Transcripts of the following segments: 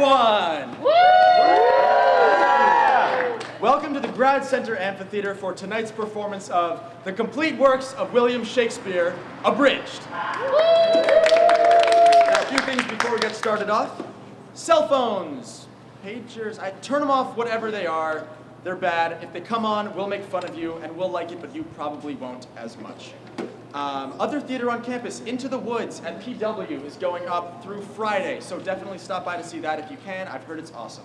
everyone! Woo! Welcome to the Grad Center Amphitheater for tonight's performance of the complete works of William Shakespeare, Abridged. Now, a few things before we get started off. Cell phones, pagers, I turn them off whatever they are. They're bad. If they come on, we'll make fun of you, and we'll like it, but you probably won't as much. Other theater on campus, Into the Woods at PW, is going up through Friday, so definitely stop by to see that if you can. I've heard it's awesome.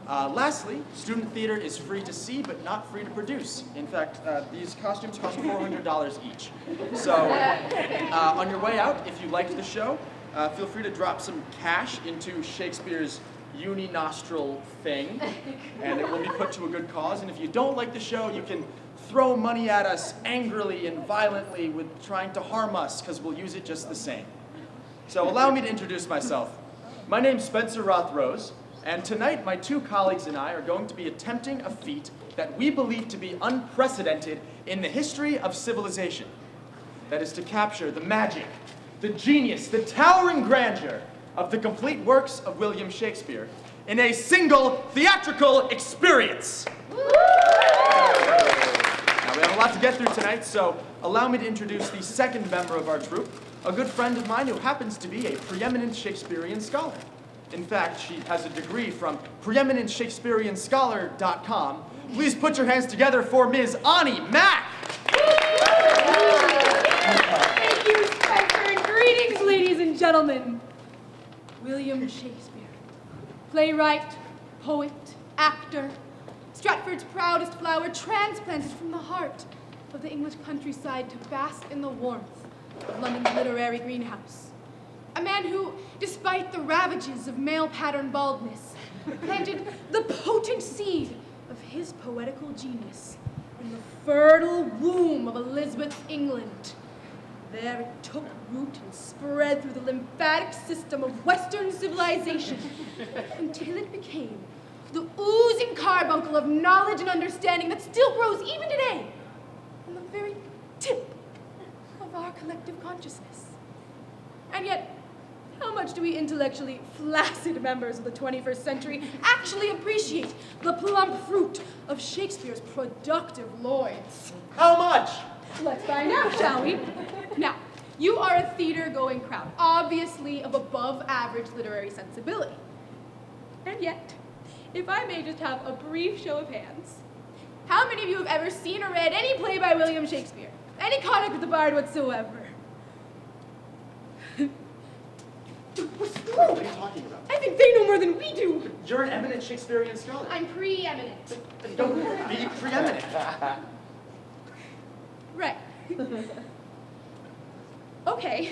Lastly, student theater is free to see, but not free to produce. In fact, these costumes cost $400 each. So, on your way out, if you liked the show, feel free to drop some cash into Shakespeare's uni-nostril thing, and it will be put to a good cause. And if you don't like the show, you can throw money at us angrily and violently with trying to harm us, because we'll use it just the same. So allow me to introduce myself. My name's Spencer Roth-Rose, and tonight my two colleagues and I are going to be attempting a feat that we believe to be unprecedented in the history of civilization. That is to capture the magic, the genius, the towering grandeur of the complete works of William Shakespeare in a single theatrical experience. Now, we have a lot to get through tonight, so allow me to introduce the second member of our troupe, a good friend of mine who happens to be a preeminent Shakespearean scholar. In fact, she has a degree from preeminentshakespeareanscholar.com. Please put your hands together for Ms. Ani Mack. Thank you, Spencer, and greetings, ladies and gentlemen. William Shakespeare, playwright, poet, actor, Stratford's proudest flower, transplanted from the heart of the English countryside to bask in the warmth of London's literary greenhouse. A man who, despite the ravages of male-pattern baldness, planted the potent seed of his poetical genius in the fertile womb of Elizabeth's England. There it took root and spread through the lymphatic system of Western civilization until it became the oozing carbuncle of knowledge and understanding that still grows even today on the very tip of our collective consciousness. And yet, how much do we intellectually flaccid members of the 21st century actually appreciate the plump fruit of Shakespeare's productive loins? How much? Let's find out, shall we? Now, you are a theater-going crowd, obviously of above-average literary sensibility. And yet, if I may just have a brief show of hands, how many of you have ever seen or read any play by William Shakespeare? Any contact with the bard whatsoever? What are you talking about? I think they know more than we do. You're an eminent Shakespearean scholar. I'm preeminent. Don't be preeminent. Right. Okay.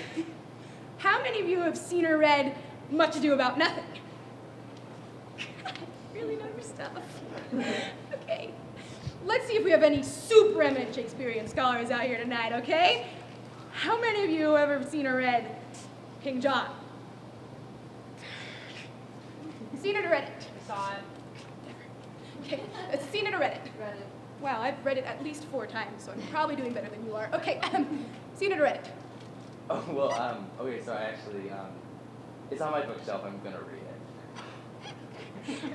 How many of you have seen or read Much Ado About Nothing? Really know your stuff. Okay. Let's see if we have any super eminent Shakespearean scholars out here tonight, okay? How many of you have ever seen or read King John? Seen it or read it? I saw it. Okay, seen it or read it? Read it. Wow, I've read it at least 4 times, so I'm probably doing better than you are. Okay, seen it or read it? Oh, well, okay, so I actually, it's on my bookshelf. I'm gonna read it.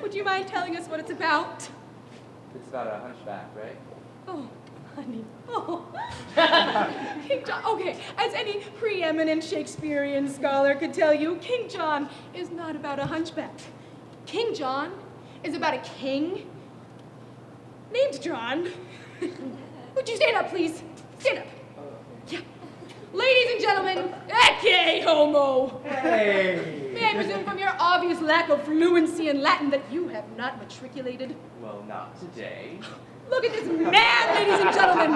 Would you mind telling us what it's about? It's about a hunchback, right? Oh, honey. Oh. King John, okay, as any preeminent Shakespearean scholar could tell you, King John is not about a hunchback. King John is about a king named John. Would you stand up, please? Stand up. Yeah. Ladies and gentlemen, ecce homo. Hey! May I presume from your obvious lack of fluency in Latin that you have not matriculated? Well, not today. Look at this man, ladies and gentlemen,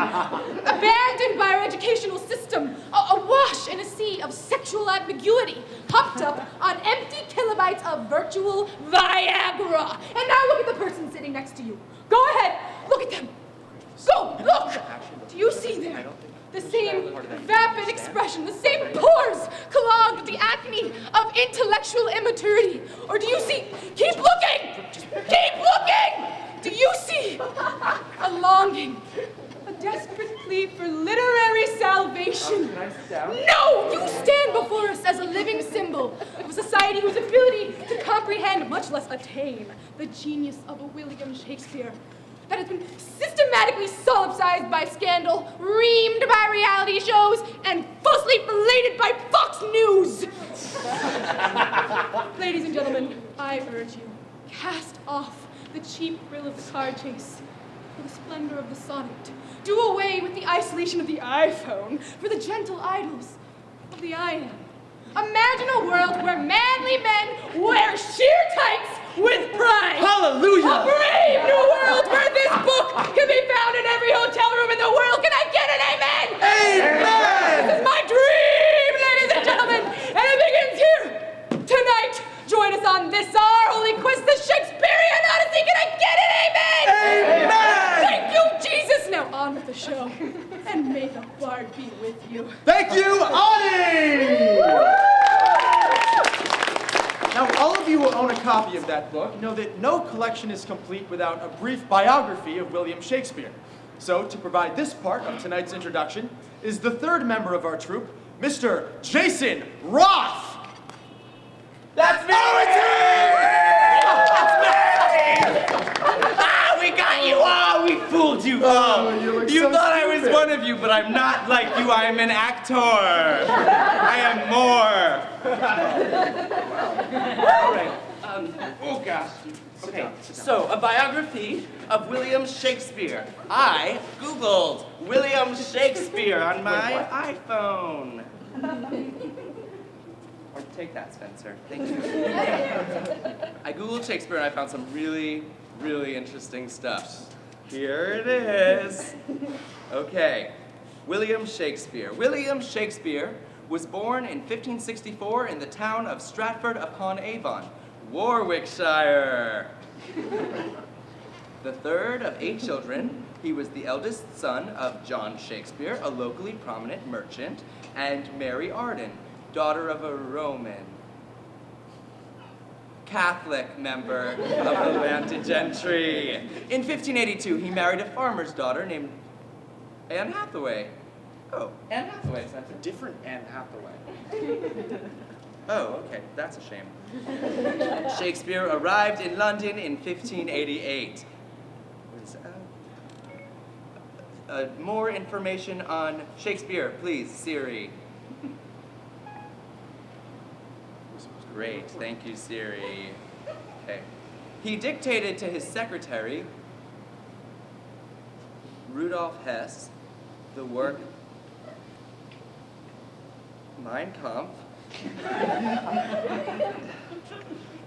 abandoned by our educational system, awash in a sea of sexual ambiguity, hopped up on empty kilobytes of virtual Viagra. And now look at the person sitting next to you. Go ahead, look at them. Go, look. Do you see there? The same vapid expression, the same pores clogged the acne of intellectual immaturity. Or do you see, keep looking, keep looking. Do you see a longing, a desperate plea for literary salvation? Can I sit down? No! You stand before us as a living symbol of a society whose ability to comprehend comprehend, much less attain, the genius of a William Shakespeare that has been systematically solipsized by scandal, reamed by reality shows, and falsely related by Fox News. Ladies and gentlemen, I urge you, cast off the cheap thrill of the car chase for the splendor of the sonnet. Do away with the isolation of the iPhone for the gentle idols of the I am. Imagine a world where manly men wear sheer tights with pride. Hallelujah! A brave new world where this book can be found in every hotel room in the world. Can I get an amen? Amen! This is my dream, ladies and gentlemen, and it begins here. Tonight, join us on this our holy quest, the Shakespearean Odyssey. Can I get an amen? Amen! Thank you, Jesus. Now on with the show, and may the bard be with you. Thank you, Ani! Now, all of you who own a copy of that book know that no collection is complete without a brief biography of William Shakespeare. So, to provide this part of tonight's introduction is the third member of our troupe, Mr. Jason Roth. That's me! We got you all! We fooled you all! Oh, you look You so thought I was stupid. one of you, but I'm not like you. I am an actor. I am more. All right. Oh, gosh. Okay, so a biography of William Shakespeare. I Googled William Shakespeare on my iPhone. Or take that, Spencer. Thank you. I Googled Shakespeare and I found some really, really interesting stuff. Here it is. Okay, William Shakespeare. William Shakespeare was born in 1564 in the town of Stratford-upon-Avon, Warwickshire. The third of 8 children, he was the eldest son of John Shakespeare, a locally prominent merchant, and Mary Arden, daughter of a Roman Catholic member of the landed gentry. In 1582, he married a farmer's daughter named Anne Hathaway. Oh, Anne Hathaway, Spencer. Different Anne Hathaway. Oh, okay, that's a shame. Shakespeare arrived in London in 1588. More information on Shakespeare, please, Siri. Great, thank you, Siri. Okay. He dictated to his secretary, Rudolf Hess, the work Mein Kampf,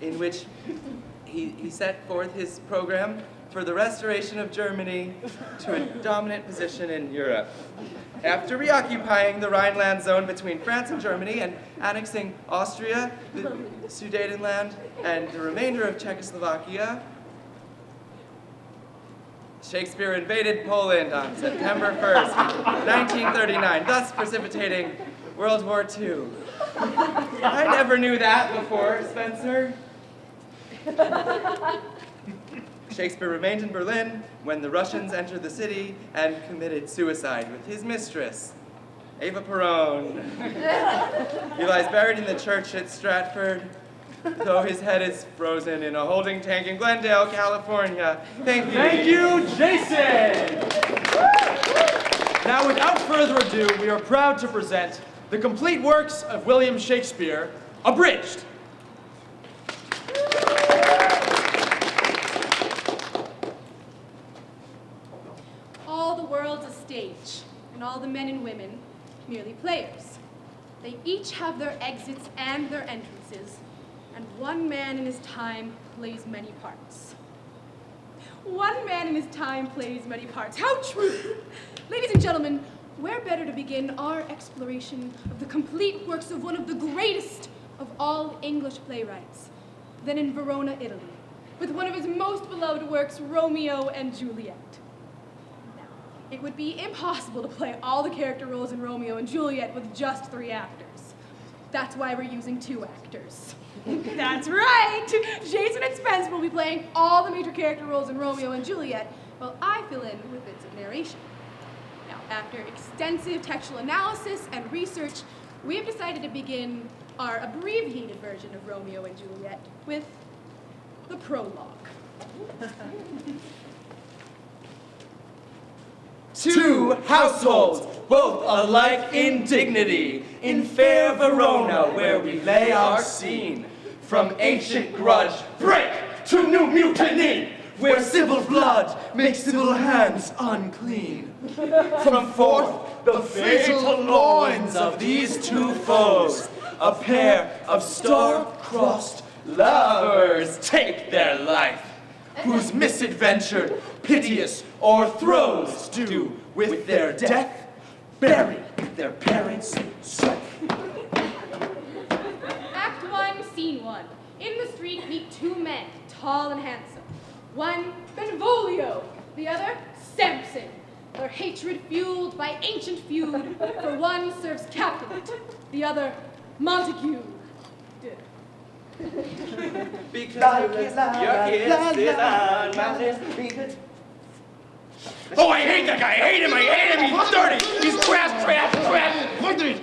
in which he set forth his program for the restoration of Germany to a dominant position in Europe. After reoccupying the Rhineland zone between France and Germany and annexing Austria, the Sudetenland, and the remainder of Czechoslovakia, Shakespeare invaded Poland on September 1st, 1939, thus precipitating World War II. I never knew that before, Spencer. Shakespeare remained in Berlin when the Russians entered the city and committed suicide with his mistress, Eva Peron. He lies buried in the church at Stratford, though his head is frozen in a holding tank in Glendale, California. Thank you. Thank you, Jason! Now, without further ado, we are proud to present the complete works of William Shakespeare, Abridged. All the world's a stage, and all the men and women merely players. They each have their exits and their entrances, and one man in his time plays many parts. One man in his time plays many parts. How true! Ladies and gentlemen, where better to begin our exploration of the complete works of one of the greatest of all English playwrights than in Verona, Italy, with one of his most beloved works, Romeo and Juliet. It would be impossible to play all the character roles in Romeo and Juliet with just 3 actors. That's why we're using 2 actors. That's right! Jason and Spence will be playing all the major character roles in Romeo and Juliet, while I fill in with bits of narration. Now, after extensive textual analysis and research, we have decided to begin our abbreviated version of Romeo and Juliet with the prologue. Two households, both alike in dignity, in fair Verona, where we lay our scene. From ancient grudge, break to new mutiny, where civil blood makes civil hands unclean. From forth the fatal loins of these two foes, a pair of star-crossed lovers take their life, whose misadventure, piteous o'erthrows, do with their death bury their parents' strife. Act 1, Scene 1. In the street meet two men, tall and handsome. One, Benvolio, the other, Samson. Their hatred fueled by ancient feud, for one serves Capulet, the other, Montague. Because your kiss is on my lips. Oh, I hate that guy! I hate him! He's dirty! He's trash! Do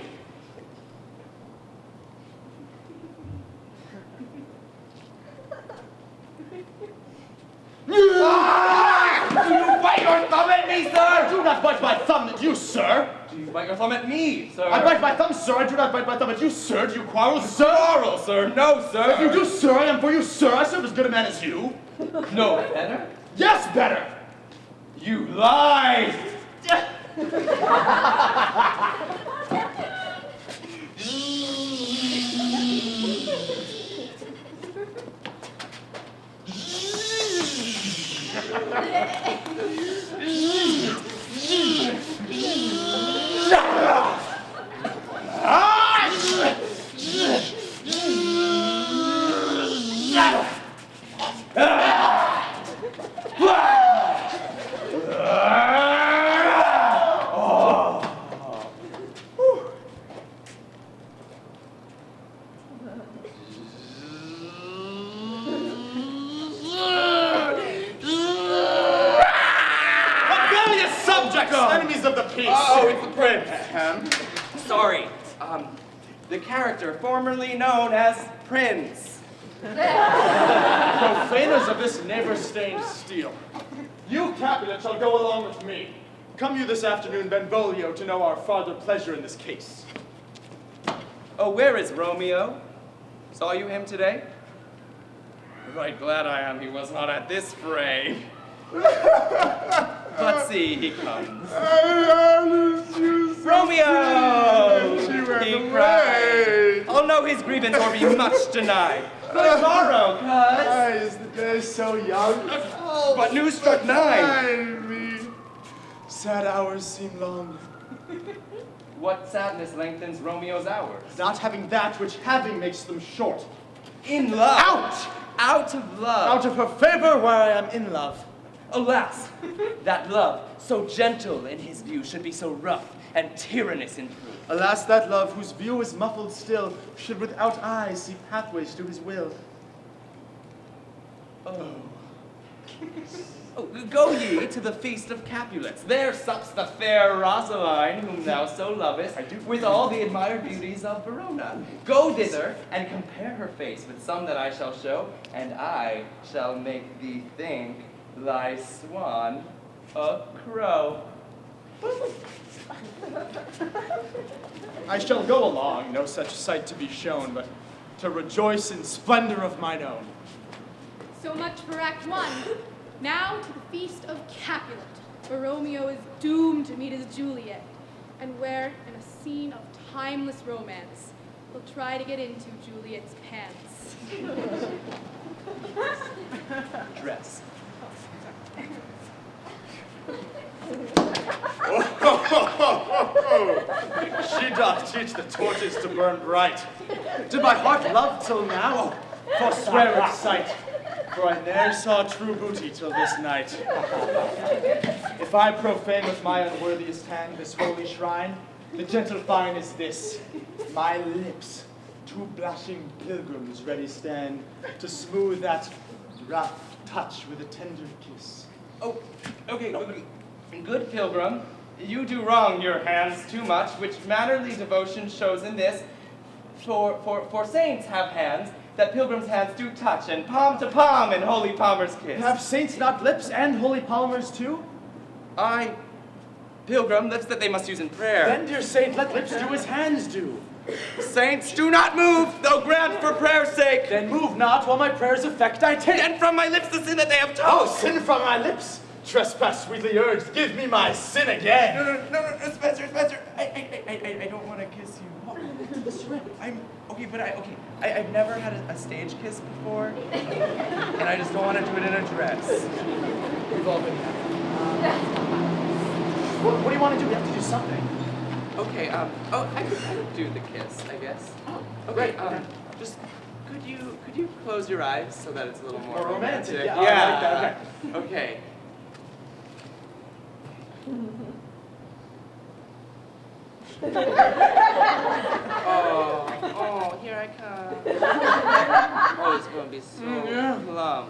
you bite your thumb at me, sir? I do not bite my thumb at you, sir. Do you bite your thumb at me, sir? I bite my thumb, sir. I do not bite my thumb at you, sir. Do you quarrel, sir? Quarrel, sir. No, sir. If you do, sir, I am for you, sir. I serve as good a man as you. No, better? Yes, better. You lie! Enemies of the peace. Oh, it's the prince. Sorry. The character formerly known as Prince. Profaners of this never-stained steel. You, Capulet, shall go along with me. Come you this afternoon, Benvolio, to know our farther pleasure in this case. Oh, where is Romeo? Saw you him today? Right glad I am he was not at this fray. But see, he comes. Romeo! He cried. Oh, no, his grievance or be much denied. Good morrow, cuz. Is the day so young? But news struck 9. Sad hours seem long. What sadness lengthens Romeo's hours? Not having that which having makes them short. In love. Out! Out of love. Out of her favor where I am in love. Alas, that love, so gentle in his view, should be so rough and tyrannous in proof. Alas, that love, whose view is muffled still, should without eyes see pathways to his will. Oh. Go ye to the feast of Capulets. There sups the fair Rosaline, whom thou so lovest, with all the admired beauties of Verona. Go thither, and compare her face with some that I shall show, and I shall make thee think thy swan a crow. I shall go along, no such sight to be shown, but to rejoice in splendor of mine own. So much for Act 1. Now to the feast of Capulet, where Romeo is doomed to meet his Juliet, and where, in a scene of timeless romance, he'll try to get into Juliet's pants. Dress. She doth teach the torches to burn bright. Did my heart love till now? Forswear its sight, for I ne'er saw true booty till this night. If I profane with my unworthiest hand this holy shrine, the gentle fine is this: my lips, two blushing pilgrims ready stand to smooth that rough touch with a tender kiss. Oh, okay, good pilgrim, you do wrong your hands too much, which mannerly devotion shows in this. For saints have hands, that pilgrims' hands do touch, and palm to palm in holy palmer's kiss. Have saints not lips and holy palmers too? Aye, pilgrim, lips that they must use in prayer. Then, dear saint, let lips do as hands do. Saints, do not move, though grant for prayer's sake. Then move not, while my prayers effect I take. And from my lips the sin that they have Oh, taught. sin from my lips! Trespass sweetly urged, give me my sin again! No, Spencer, I don't want to kiss you. I've never had a stage kiss before, and I just don't want to do it in a dress. We've all been there. What do you want to do? We have to do something. Okay, I could do the kiss, I guess. Oh, Okay, great. just, could you close your eyes so that it's a little more romantic. Yeah, Yeah. I like that, Okay. Oh, here I come. Oh, it's going to be so plump.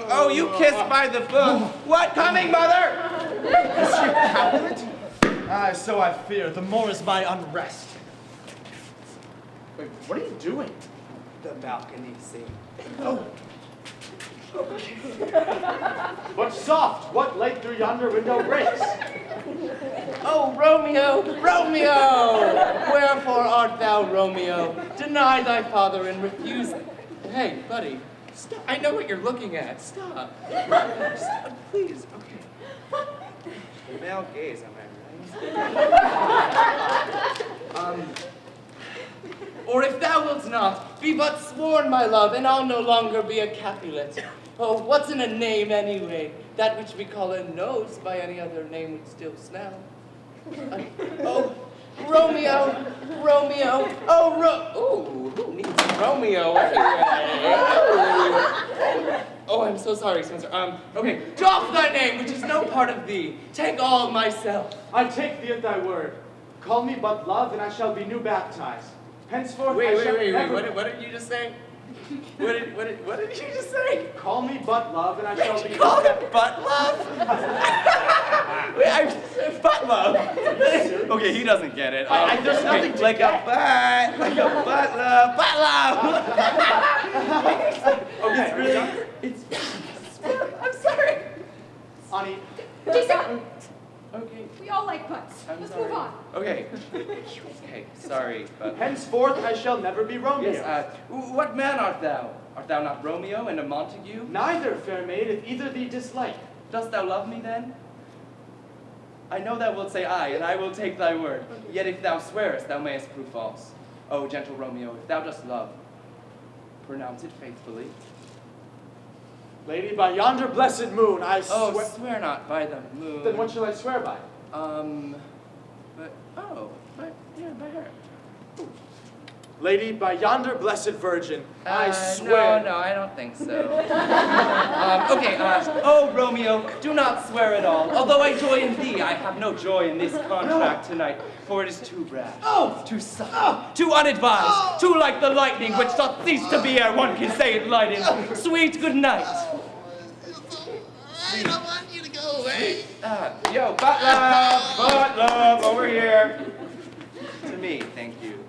Oh, you kissed by the book. What coming, mother? Monsieur Capulet? Ah, so I fear. The more is my unrest. Wait, what are you doing? The balcony scene. Oh. What soft, what light through yonder window breaks? Oh, Romeo, Romeo! Wherefore art thou, Romeo? Deny thy father and refuse. Hey, buddy, stop. I know what you're looking at. Stop. Stop, please. Okay. Male gaze, am I right? Or if thou wilt not, be but sworn, my love, and I'll no longer be a Capulet. Oh, what's in a name anyway? That which we call a nose by any other name would still smell. Oh, Romeo, Romeo, oh, who needs Romeo anyway? Oh, I'm so sorry, Spencer. Okay, doff thy name, which is no part of thee. Take all myself. I take thee at thy word. Call me but love, and I shall be new baptized. Henceforth, I shall never... What did you just say? What did you just say? Call me but love, and I shall be... Call him butt love? Butt love. Okay, he doesn't get it. There's nothing to like get. like a butt love, butt love. Okay, It's I'm sorry. Ani, Jason, Okay, we all like butts. I'm Let's sorry. move on. Okay. Okay, sorry, but henceforth I shall never be Romeo. yes. What man art thou? Art thou not Romeo and a Montague? Neither, fair maid, if either thee dislike. Dost thou love me then? I know thou wilt say aye, and I will take thy word. Yet if thou swearest, thou mayest prove false. O gentle Romeo, if thou dost love, pronounce it faithfully. Lady, by yonder blessed moon, I Oh, swear... swear not by the moon. Then what shall I swear by? By her. Lady, by yonder blessed virgin, I swear... No, I don't think so. Oh, Romeo, do not swear at all. Although I joy in thee, I have no joy in this contract tonight, for it is too rash, too sudden, too unadvised, too like the lightning which doth cease to be ere one can say it lighten. Sweet good night. I don't want you to go away. Yo, butt love, over here. To me, thank you.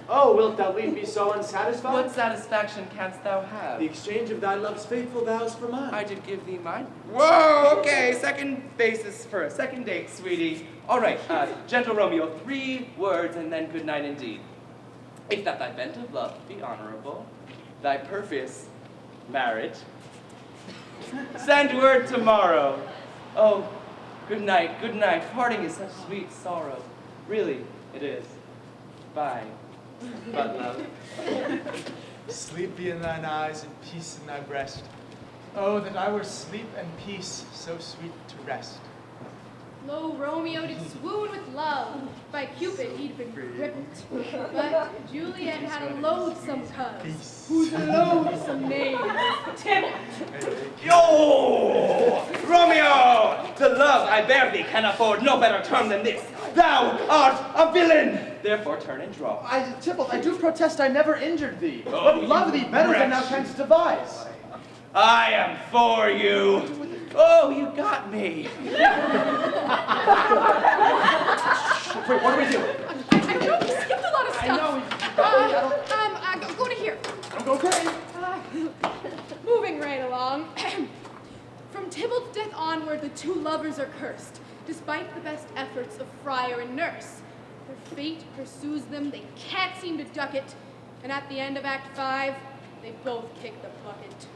Oh, wilt thou leave me so unsatisfied? What satisfaction canst thou have? The exchange of thy love's faithful vows for mine. I did give thee mine. Whoa, okay, second basis for a second date, sweetie. All right, gentle Romeo, 3 words and then good night indeed. If that thy bent of love be honorable, thy perfious marriage, send word tomorrow. Oh, good night, parting is such sweet sorrow. Really, it is. Bye, but love. Sleep be in thine eyes and peace in thy breast. Oh, that I were sleep and peace, so sweet to rest. Lo, Romeo did swoon with love. By Cupid he'd been crippled. But Juliet had a loathsome cuz, whose loathsome name was Tybalt. Yo! Romeo! The love I bear thee can afford no better term than this. Thou art a villain! Therefore turn and draw. Tybalt, I do protest I never injured thee, Oh, but love you thee better than thou wretch. canst devise. I am for you. Oh, you got me. Wait, what do we do? I know we skipped a lot of stuff. I know. Go to here. Okay. Moving right along. From Tybalt's death onward, the two lovers are cursed, despite the best efforts of friar and nurse. Their fate pursues them, they can't seem to duck it, and at the end of Act 5, they both kick the bucket.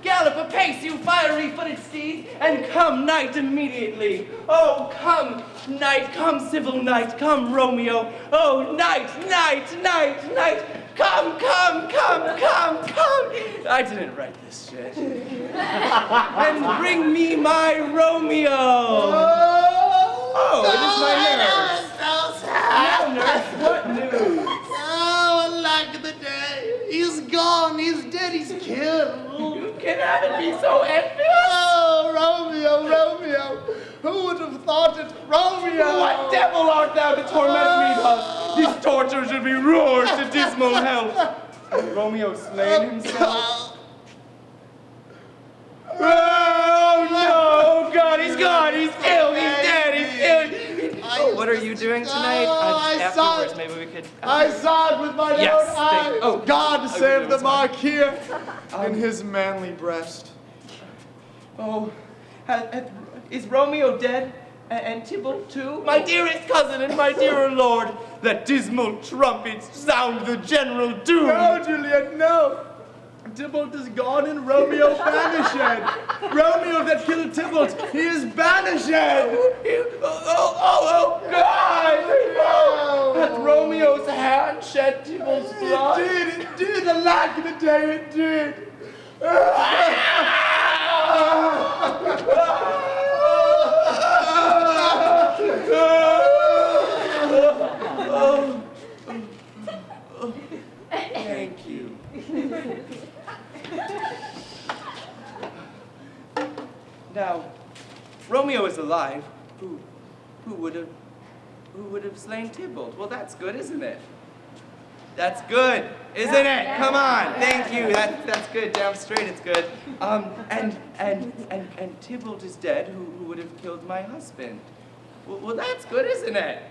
Gallop apace, you fiery-footed steeds, and come, knight, immediately. Oh, come, knight, come, civil knight, come, Romeo. Oh, knight, knight, knight, knight, come, come, come, come, come. I didn't write this shit. And bring me my Romeo. Oh, it is my nurse. Now, nurse, what news? Oh, alack the day. He's gone. He's dead. He's killed. You cannot be so envious. Oh, Romeo, Romeo. Who would have thought it? Romeo. What devil art thou to torment me thus? These tortures should be roared to dismal hell. Has Romeo slain himself? Oh no! God, he's gone! He's killed! He's dead! He's killed! Oh, what are you doing tonight? I saw Afterwards, it. maybe we could... I saw it with my Yes, own thank- eyes. oh, God okay, save the that's fine. mark here in his manly breast. Oh, is Romeo dead? And Tybalt too? My dearest cousin and my dear lord, let dismal trumpets sound the general doom. No, Juliet, no. Tybalt is gone and Romeo banished. Romeo that killed Tybalt, he is banished. Oh, God! Hath Romeo's hand shed Tybalt's blood? It did, alack the day it did. Thank you. Now, Romeo is alive. Who would have slain Tybalt? Well, that's good, isn't it? That's good, isn't it? Come on, thank you. That's good. Damn straight, it's good. And Tybalt is dead. Who would have killed my husband? Well, that's good, isn't it?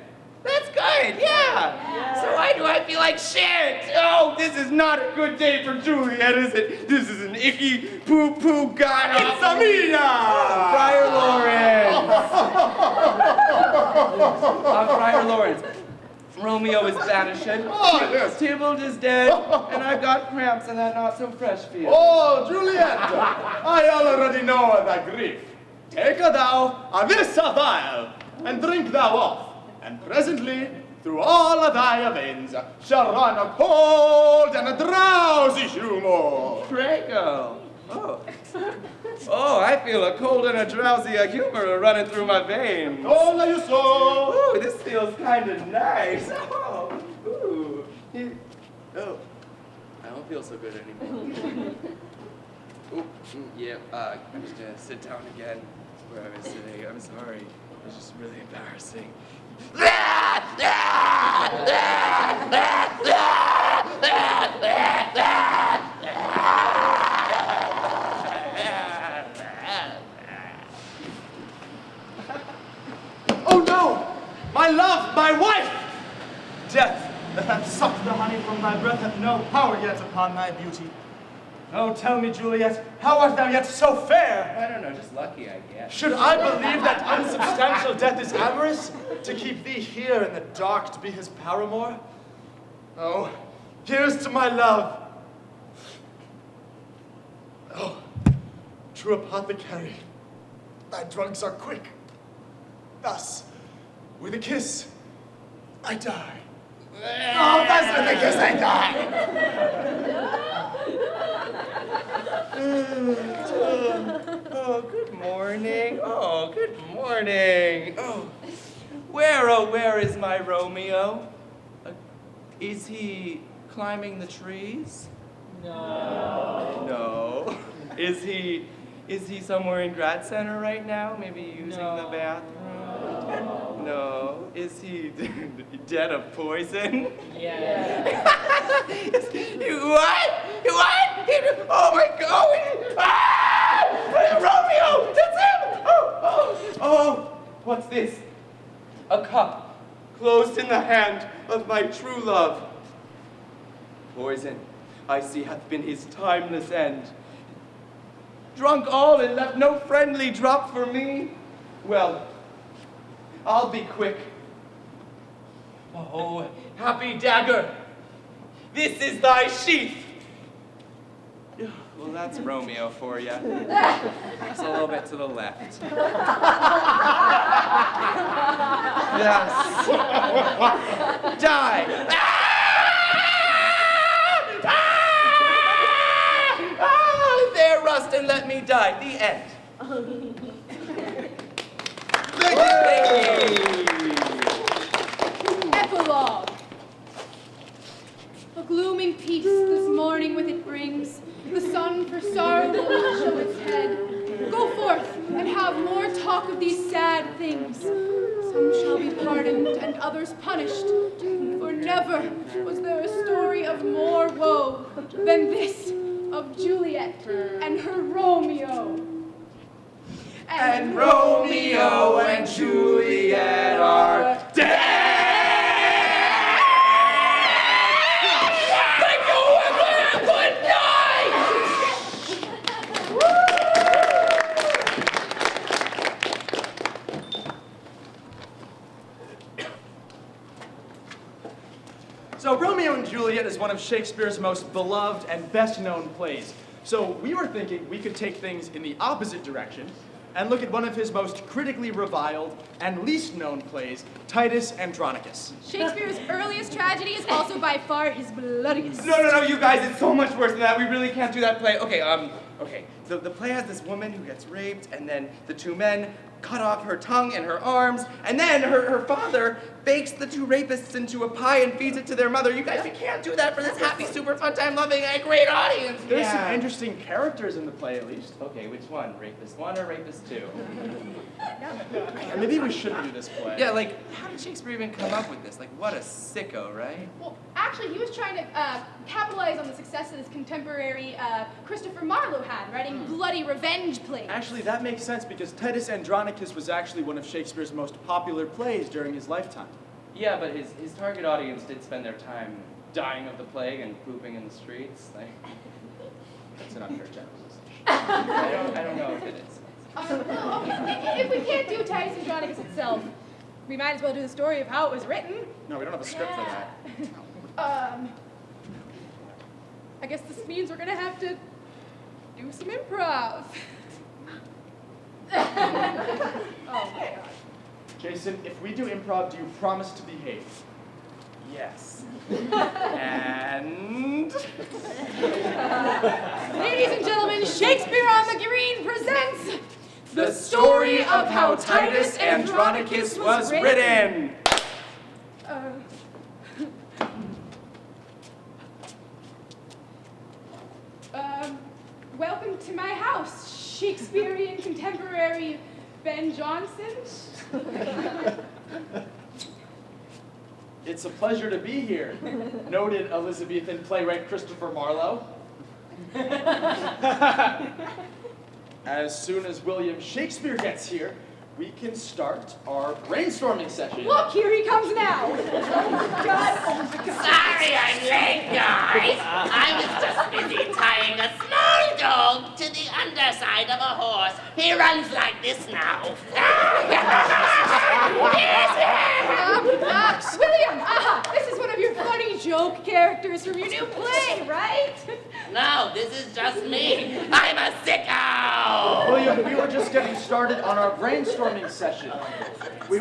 That's good, yeah. So why do I feel like shit? Oh, this is not a good day for Juliet, is it? This is an icky poo-poo god. It's Amina! Friar Lawrence. I'm Friar Lawrence. Romeo is banished. Oh, yes. Tybalt is dead, and I've got cramps in that not-so-fresh field. Oh, Juliet, I already know thy grief. Take thou this vial, and drink thou off, and presently, through all thy veins, shall run a cold and a drowsy humor. Draco. Oh, I feel a cold and a drowsy humor running through my veins. Oh, are you so? Ooh, this feels kind of nice. Oh, ooh. Oh, I don't feel so good anymore. Yeah, I'm just gonna sit down again where I was sitting. I'm sorry. It was just really embarrassing. Oh no! My love, my wife! Death that hath sucked the honey from thy breath hath no power yet upon thy beauty. Oh, tell me, Juliet, how art thou yet so fair? I don't know, just lucky, I guess. Should I believe that unsubstantial death is amorous, to keep thee here in the dark to be his paramour? Oh, here's to my love. Oh, true apothecary, thy drugs are quick. Thus, with a kiss, I die. Oh, thus with a kiss I die. Oh, good morning. Oh, good morning. Oh, where is my Romeo? Is he climbing the trees? No. No. Is he somewhere in Grad Center right now? Maybe using the bathroom? no. Is he dead of poison? Yeah. What? Oh my God! Ah! Romeo! That's him! Oh! What's this? A cup closed in the hand of my true love. Poison, I see, hath been his timeless end. Drunk all and left no friendly drop for me. Well, I'll be quick. Oh, happy dagger, this is thy sheath. Well, that's Romeo for you. Just a little bit to the left. Yes. Die. There, rust, and let me die. The end. Thank you. Epilogue. A glooming peace this morning with it brings. The sun for sorrow will show its head. Go forth and have more talk of these sad things. Some shall be pardoned and others punished. For never was there a story of more woe than this of Juliet and her Romeo. And Romeo and Juliet are dead! Thank you, everyone! Good night! So Romeo and Juliet is one of Shakespeare's most beloved and best-known plays. So we were thinking we could take things in the opposite direction and look at one of his most critically reviled and least known plays, Titus Andronicus. Shakespeare's earliest tragedy is also by far his bloodiest. No, you guys, it's so much worse than that. We really can't do that play. Okay. So the play has this woman who gets raped, and then the two men cut off her tongue and her arms, and then her father bakes the two rapists into a pie and feeds it to their mother. You guys, we can't do that for this happy, super fun time loving a great audience. There's some interesting characters in the play, at least. Okay, which one? Rapist 1 or Rapist 2? Maybe we shouldn't do this play. Yeah, like, how did Shakespeare even come up with this? Like, what a sicko, right? Well, actually, he was trying to capitalize on the success that his contemporary Christopher Marlowe had, writing bloody revenge plays. Actually, that makes sense because Titus Andronicus was actually one of Shakespeare's most popular plays during his lifetime. Yeah, but his target audience did spend their time dying of the plague and pooping in the streets. Like, That's an unfair generalization. I don't know if it is. Well, okay, if we can't do Titus Andronicus itself, we might as well do the story of how it was written. No, we don't have a script for that. I guess this means we're gonna have to do some improv. Oh my god. Jason, if we do improv, do you promise to behave? Yes. And... Ladies and gentlemen, Shakespeare on the Green presents The story of how Titus Andronicus was written. Welcome to my house, Shakespearean contemporary Ben Jonson. It's a pleasure to be here, noted Elizabethan playwright Christopher Marlowe. As soon as William Shakespeare gets here, we can start our brainstorming session. Look, here he comes now. Oh my god. Sorry I'm late, guys. I was just busy tying a small dog to the underside of a horse. He runs like this now. William, this is one of your funny joke characters from your new play, right? No, this is just me. I'm a sicko. William, we were just getting started on our brainstorming session. We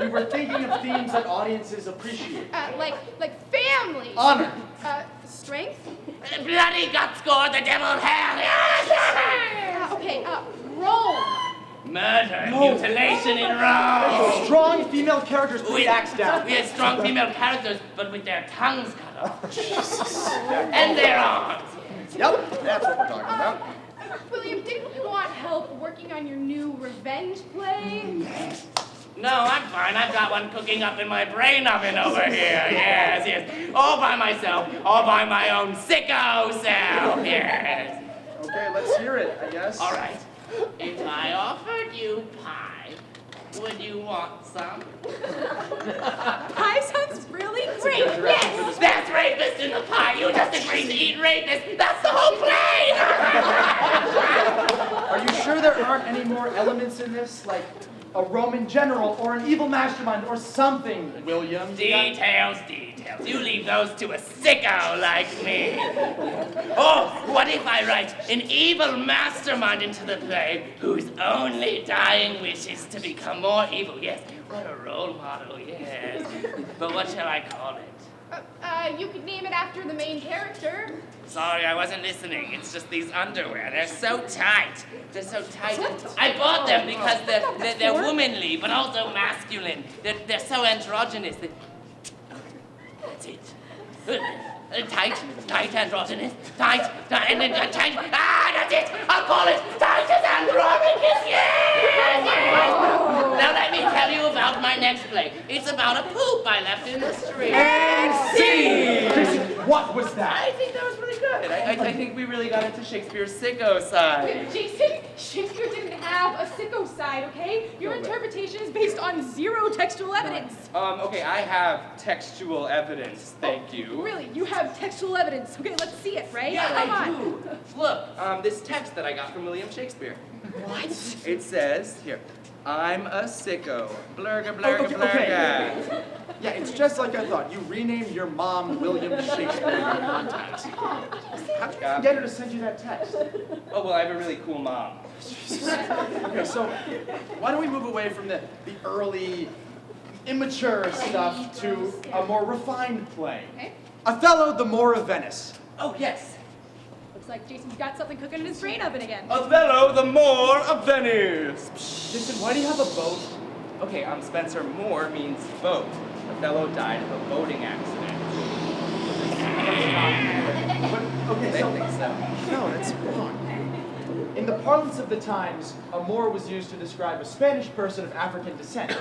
were thinking of themes that audiences appreciate. Like family. Honor. Strength. Bloody guts gore the devil hell. Okay, Rome. Murder, mutilation in Rome. Strong female characters, please acts down. We had strong female characters, but with their tongues cut off. And their arms. Yep, that's what we're talking about. William, didn't you want help working working on your new revenge play? No, I'm fine. I've got one cooking up in my brain oven over here. Yes, yes. All by myself. All by my own sicko self. Yes. Okay, let's hear it, I guess. All right. If I offered you pie, would you want some? Pie sounds really great. Yes. That's rapist in the pie. You just agreed to eat rapist. That's the whole play. Are you sure there aren't any more elements in this? Like a Roman general or an evil mastermind or something, William? Details. You leave those to a sicko like me. Oh, what if I write an evil mastermind into the play whose only dying wish is to become more evil? Yes, what a role model, yes. But what shall I call it? You could name it after the main character. Sorry, I wasn't listening. It's just these underwear. They're so tight. They're so tight. I bought them because they're womanly, but also masculine. They're so androgynous. That's it. Tight, androgynous, tight, and then tight. Ah, that's it. I'll call it Titus Androgynous. Yes. Now let me tell you about my next play. It's about a poop I left in the street. And scene! What was that? I think that was really good. I think we really got into Shakespeare's sicko side. Jason, Shakespeare didn't have a sicko side, okay? Your interpretation is based on zero textual evidence. Okay, I have textual evidence, thank you. Really? You have textual evidence? Okay, let's see it, right? Yeah, Come I on. do. Look, this text that I got from William Shakespeare. What? It says, here, I'm a sicko. Blurga, blurga, blurga. Okay. Yeah, it's just like I thought. You renamed your mom William Shakespeare in your contacts. How'd you even get her to send you that text? Oh, well, I have a really cool mom. Okay, so why don't we move away from the early, immature stuff to a more refined play? Okay. Othello, the Moor of Venice. Oh, yes. Looks like Jason's got something cooking in his brain oven again. Othello, the Moor of Venice. Jason, why do you have a boat? Okay, Spencer, Moor means boat. Othello died of a boating accident. But, okay, They so, think so. no, that's wrong. In the parlance of the times, a Moor was used to describe a Spanish person of African descent.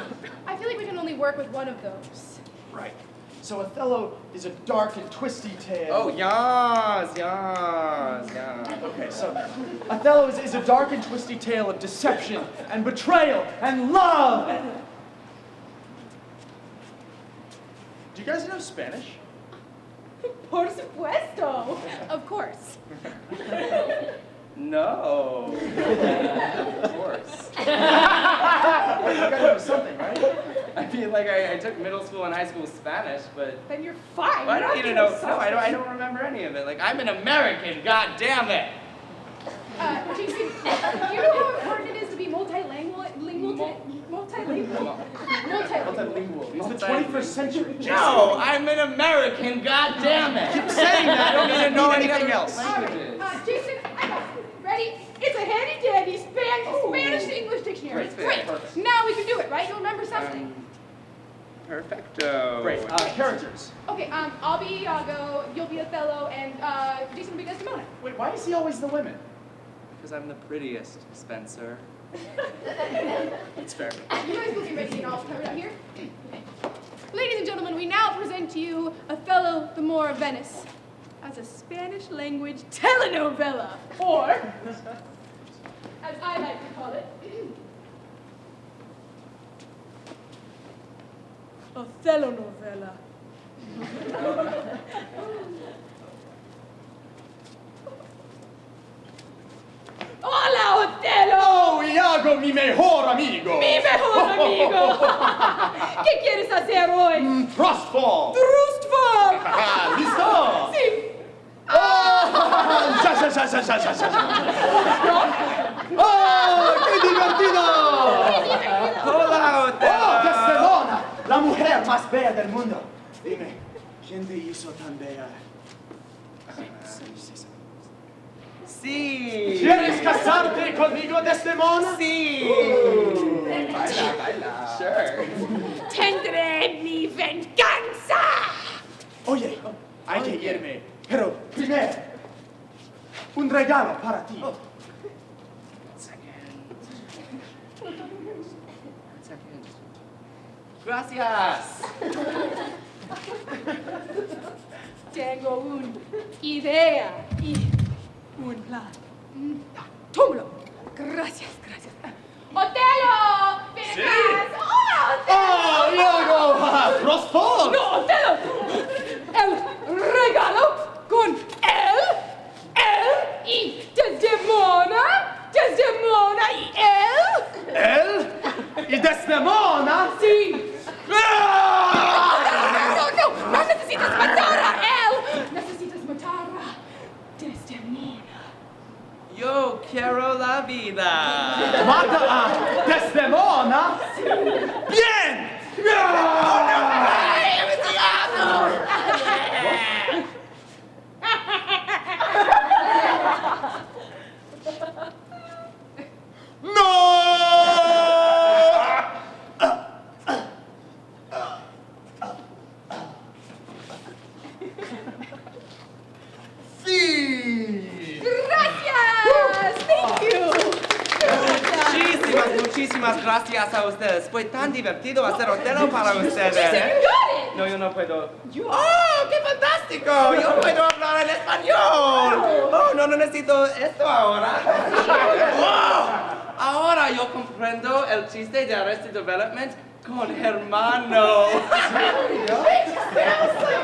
I feel like we can only work with one of those. Right. So Othello is a dark and twisty tale. Oh, yes. Okay, so Othello is a dark and twisty tale of deception and betrayal and love. Do you guys know Spanish? Por supuesto. Of course. No. Of course. You gotta know something, right? I mean, like, I took middle school and high school Spanish, but Then you're fine. I You don't have even to know. something. No, I don't remember any of it. Like, I'm an American, god damn it. Jason, do you know how important it is to be multilingual? Multilingual. It's the 21st century. Jason. No, I'm an American, god damn it. Keep saying that. I don't need to know anything else. Languages. Jason, I got it. Ready? It's a handy-dandy Spanish to English dictionary. It's great. Perfect. Now we can do it, right? You'll remember something. Perfecto. Great. Characters. Okay, I'll be Iago, you'll be Othello, and Jason will be Desdemona. Wait, why is he always the women? Because I'm the prettiest, Spencer. It's fair. You guys will be ready and all covered out here? Okay. Ladies and gentlemen, we now present to you Othello, the Moor of Venice, as a Spanish language telenovela, or, as I like to call it, Othello novella. Hola, Othello! Oh, Iago, mi mejor amigo. ¡Mi mejor amigo! ¿Qué quieres hacer hoy? Frostfall. ¡Trustfall! Ah, listo. Sí. ¡Ah! ¡Ya! ¡Oh, qué divertido! Hola, Othello. ¡Oh, Desdemona! La mujer más bella del mundo. Dime, ¿quién te hizo tan bella? Sí. ¿Quieres casarte conmigo, Desdemona? Sí. Baila. Sure. Tendré mi venganza. Oye, hay que irme. Pero primero, un regalo para ti. Gracias. Tengo una idea y un plan. Tómalo. Gracias, gracias. ¡Otelo! ¡Ven Sí. acá! ¡Hola, Otelo! Oh, Iago! Prospol! ¡No, Otelo! El regalo con él y Desdemona y él. El? Y Desdemona? Sí. No necesitas matar a él. Necesitas matar a Desdemona. Yo quiero la vida. Mata a Desdemona? Bien! Gracias. Thank you. Muchísimas gracias a ustedes. Fue tan divertido hacer Otelo para ustedes. You got it. No, yo no puedo. ¡Oh, qué fantástico! Yo puedo hablar en español. Oh, no necesito esto ahora. Oh, ahora yo comprendo el chiste de Arrested Development con hermano.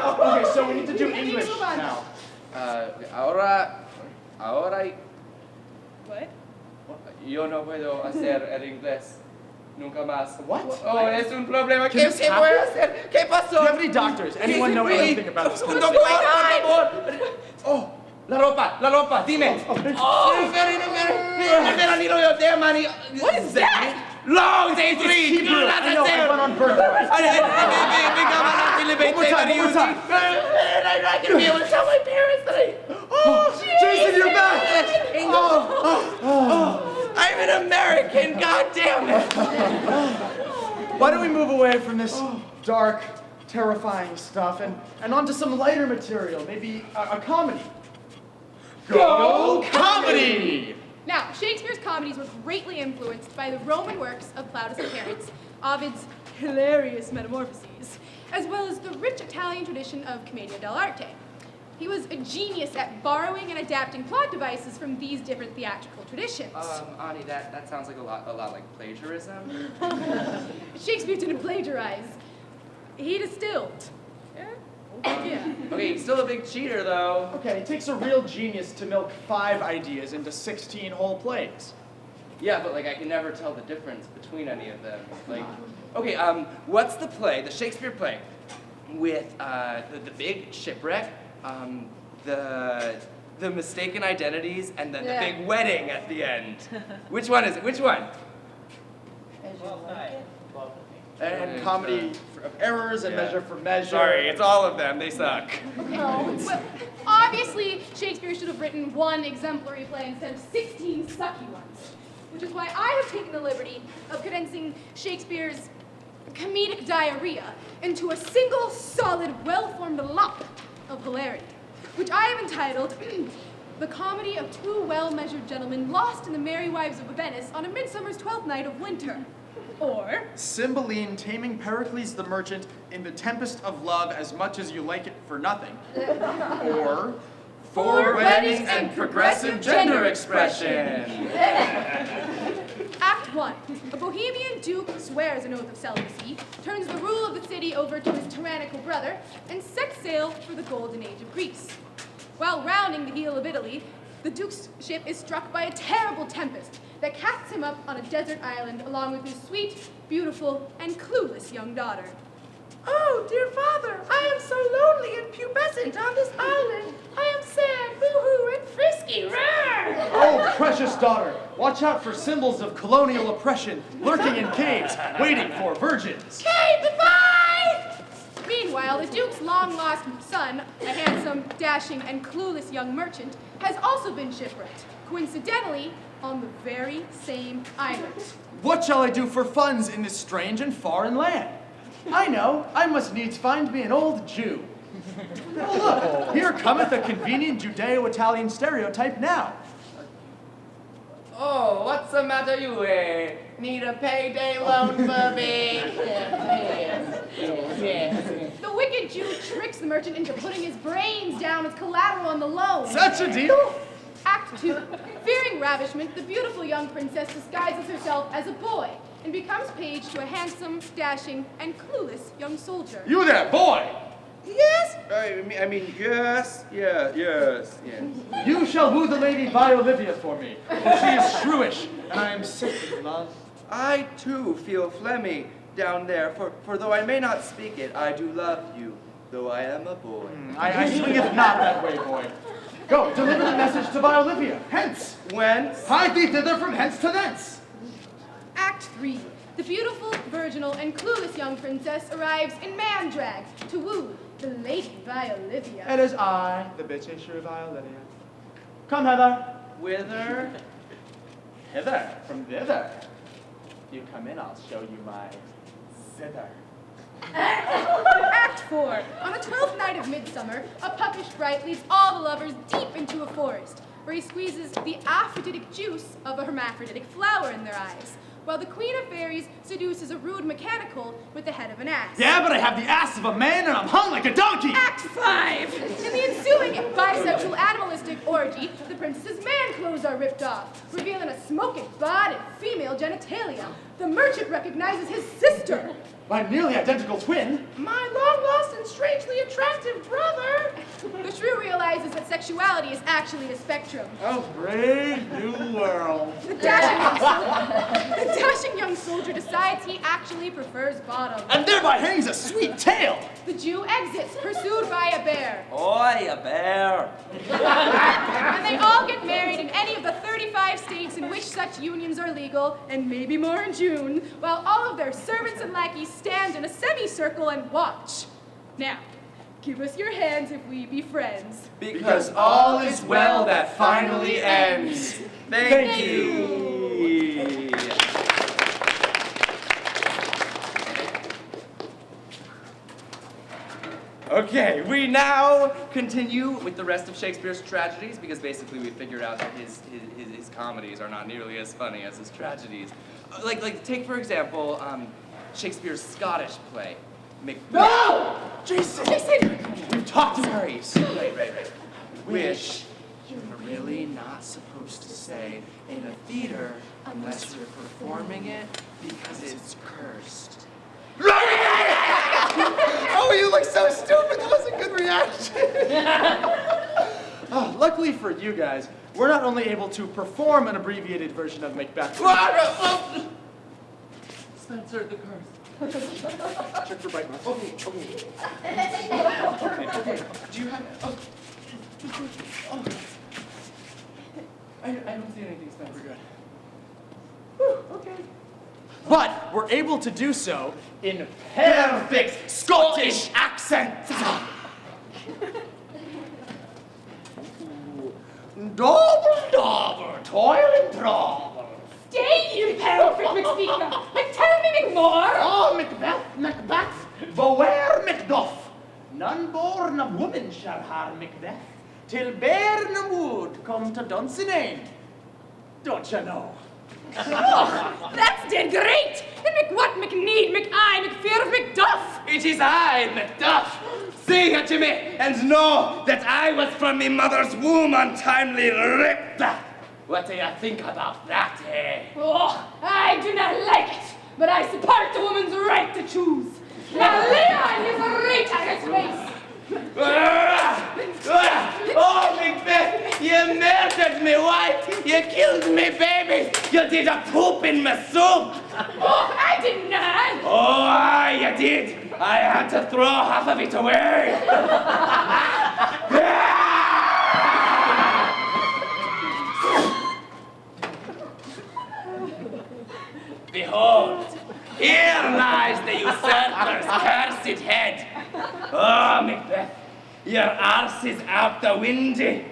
Okay, so we need to do English now. Ahora, What? yo no puedo hacer el inglés. Nunca más. What? Oh, es un problema. Can ¿Qué this voy a happen? hacer? ¿Qué pasó? Do you have any doctors? Anyone know anything about this Un condition? doctor, por favor. Oh, la ropa, dime. Oh, espera, ni lo de mani. What is that? Long day three. Hebrew. I know, I went on birthright. One more time. I'm not gonna be able to tell my parents that Jason, you're back! I'm an American, god damn it! Why don't we move away from this dark, terrifying stuff and onto some lighter material, maybe a comedy. Go comedy! Now, Shakespeare's comedies were greatly influenced by the Roman works of Plautus and Terence, Ovid's hilarious Metamorphoses, as well as the rich Italian tradition of Commedia dell'arte. He was a genius at borrowing and adapting plot devices from these different theatrical traditions. Ani, that sounds like a lot like plagiarism. Shakespeare didn't plagiarize. He distilled. Yeah. Okay, he's still a big cheater though. Okay, it takes a real genius to milk 5 ideas into 16 whole plays. Yeah, but like I can never tell the difference between any of them. Like, okay, what's the play, the Shakespeare play, with the big shipwreck, the mistaken identities, and then the big wedding at the end? Which one is it? Which one? And comedy of errors and measure for measure. Sorry, it's all of them. They suck. Well, obviously, Shakespeare should have written one exemplary play instead of 16 sucky ones, which is why I have taken the liberty of condensing Shakespeare's comedic diarrhea into a single, solid, well-formed lump of hilarity, which I have entitled The Comedy of Two Well-Measured Gentlemen Lost in the Merry Wives of Venice on a Midsummer's 12th Night of Winter. Or Cymbeline taming Pericles the merchant in the tempest of love as much as you like it for nothing. Or Four Weddings and progressive gender expression. Act 1. A Bohemian duke swears an oath of celibacy, turns the rule of the city over to his tyrannical brother, and sets sail for the golden age of Greece. While rounding the heel of Italy, the duke's ship is struck by a terrible tempest that casts him up on a desert island along with his sweet, beautiful, and clueless young daughter. Oh, dear father, I am so lonely and pubescent on this island. I am sad, boo-hoo, and frisky. Rawr! Oh, precious daughter, watch out for symbols of colonial oppression lurking in caves, waiting for virgins. Okay, bye-bye! Meanwhile, the duke's long-lost son, a handsome, dashing, and clueless young merchant, has also been shipwrecked, coincidentally, on the very same island. What shall I do for funds in this strange and foreign land? I know, I must needs find me an old Jew. Oh, look, here cometh a convenient Judeo-Italian stereotype now. Oh, what's the matter, you need a payday loan for me? Yes. The wicked Jew tricks the merchant into putting his brains down as collateral on the loan. Such a deal? Act 2. Fearing ravishment, the beautiful young princess disguises herself as a boy and becomes page to a handsome, dashing, and clueless young soldier. You there, boy! Yes? I mean, yes. You shall woo the lady Olivia for me, for she is shrewish, and I am sick with love. I too feel phlegmy down there, for though I may not speak it, I do love you, though I am a boy. I swingeth not that way, boy. Go, deliver the message to Olivia. Hence! Whence? Hide thee thither from hence to thence! Act 3. The beautiful, virginal, and clueless young princess arrives in man-drag to woo the lady Olivia. It is I, the bitchy shrew Olivia. Come hither. Whither? Hither, from thither. You come in, I'll show you my zither. Act 4. On the 12th night of midsummer, a puckish sprite leads all the lovers deep into a forest, where he squeezes the aphroditic juice of a hermaphroditic flower in their eyes, while the queen of fairies seduces a rude mechanical with the head of an ass. Yeah, but I have the ass of a man and I'm hung like a donkey! Act 5. In the ensuing bisexual animalistic orgy, the princess's man clothes are ripped off, revealing a smoking bod and female genitalia. The merchant recognizes his sister. My nearly identical twin. My long-lost and strangely attractive brother. The shrew realizes that sexuality is actually a spectrum. Oh, brave new world. The dashing young soldier decides he actually prefers bottom. And thereby hangs a sweet tale. The Jew exits, pursued by a bear. Oi, a bear. And they all get married in any of the 35 states in which such unions are legal, and maybe more in June, while all of their servants and lackeys stand in a semicircle and watch. Now, give us your hands if we be friends. Because all is well that finally ends. Thank you. Okay, we now continue with the rest of Shakespeare's tragedies because basically we figured out that his comedies are not nearly as funny as his tragedies. Like take for example, Shakespeare's Scottish play, Macbeth. No! Jason! We've talked about it. Right. Which you're really not supposed to say in a theater unless you're performing it because it's cursed. Oh, you look so stupid. That was a good reaction. Oh, luckily for you guys, we're not only able to perform an abbreviated version of Macbeth. Spencer the curse. Check for bite marks. Okay. Do you have? Oh. I don't see anything, Spencer. We're good. Whew, okay. But we're able to do so in perfect Scottish accent. Double, toil and trouble. Stay, you perfect McSpeaker. Tell me McMore. Oh, Macbeth, beware Macduff. None born of woman shall harm Macbeth, till Bairn wood come to Dunsinane. Don't you know? That's dead great. And McWhat, McNeed, McI, McFear, McDuff. It is I, Macduff. See it to me, and know that I was from me mother's womb untimely ripped. What do you think about that, eh? Oh, I do not like it, but I support the woman's right to choose. Now lay on his right at his face. Oh, Macbeth, you murdered me wife, you killed me baby, you did a poop in my soup. Oh, I did not. Oh, aye, you did. I had to throw half of it away. Behold, here lies the usurper's cursed head. Oh, Macbeth, your arse is out the windy.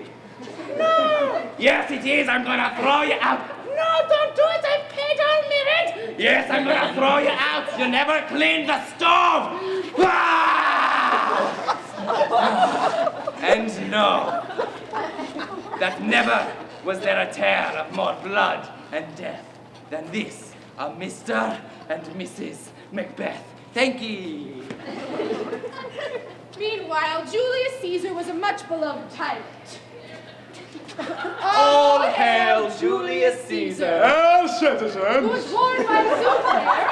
No! Yes, it is. I'm gonna throw you out. No, don't do it. I've paid all my rent. Yes, I'm gonna throw you out. You never cleaned the stove. And no, that never was there a tale of more blood and death than this, a Mr. and Mrs. Macbeth. Thank ye. Meanwhile, Julius Caesar was a much beloved tyrant. All hail Julius Caesar. Hail, Who citizens! was warned by the soothsayer.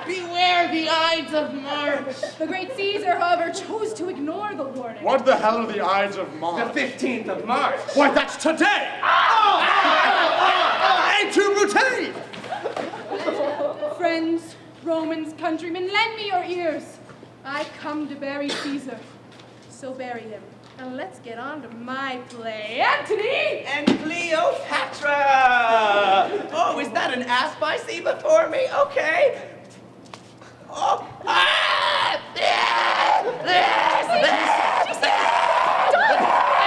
Beware the Ides of March. The great Caesar, however, chose to ignore the warning. What the hell are the Ides of The March? 15th of March. Why, that's today! Et tu, brute! Friends, Romans, countrymen, lend me your ears. I come to bury Caesar. So bury him. And let's get on to my play. Antony! And Cleopatra! Oh, is that an asp I see before me? Okay. Oh,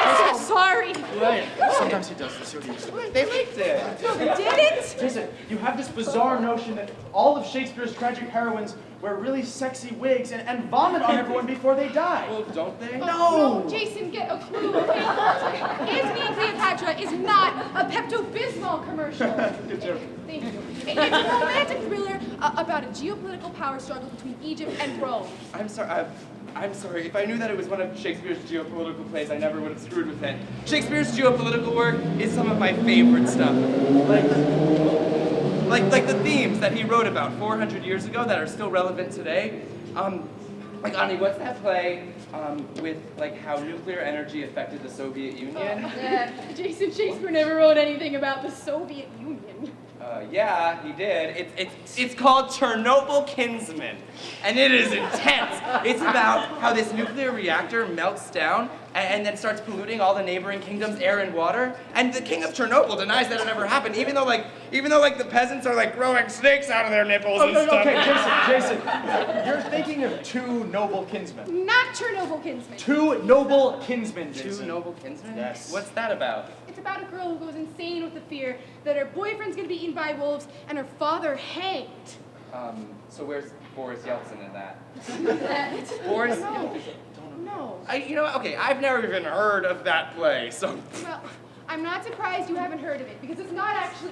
I'm so sorry. Right. Sometimes he does this. they liked it. No, they didn't. Jason, you have this bizarre notion that all of Shakespeare's tragic heroines wear really sexy wigs and vomit on everyone before they die. Well, don't they? No, Jason, get a clue. Okay? Antony and Cleopatra is not a Pepto-Bismol commercial. Good joke. Thank you. It's a romantic thriller about a geopolitical power struggle between Egypt and Rome. I'm sorry. I'm sorry. If I knew that it was one of Shakespeare's geopolitical plays, I never would have screwed with it. Shakespeare's geopolitical work is some of my favorite stuff. Like the themes that he wrote about 400 years ago that are still relevant today. Like, Ani, what's that play with, like, how nuclear energy affected the Soviet Union? Jason, Shakespeare never wrote anything about the Soviet Union. Yeah, he did. It's called Chernobyl Kinsman, and it is intense. It's about how this nuclear reactor melts down and then starts polluting all the neighboring kingdoms' air and water. And the king of Chernobyl denies that it ever happened, even though the peasants are like growing snakes out of their nipples and stuff. Okay, Jason, you're thinking of Two Noble Kinsmen. Not Chernobyl Kinsman. Two Noble Kinsmen, Two Jason. noble kinsmen? Yes. What's that about? It's about a girl who goes insane with the fear that her boyfriend's gonna be eaten by wolves and her father hanged. So where's Boris Yeltsin in that? Boris? Boris? No. You know what? Okay, I've never even heard of that play, so. Well, I'm not surprised you haven't heard of it because it's not actually.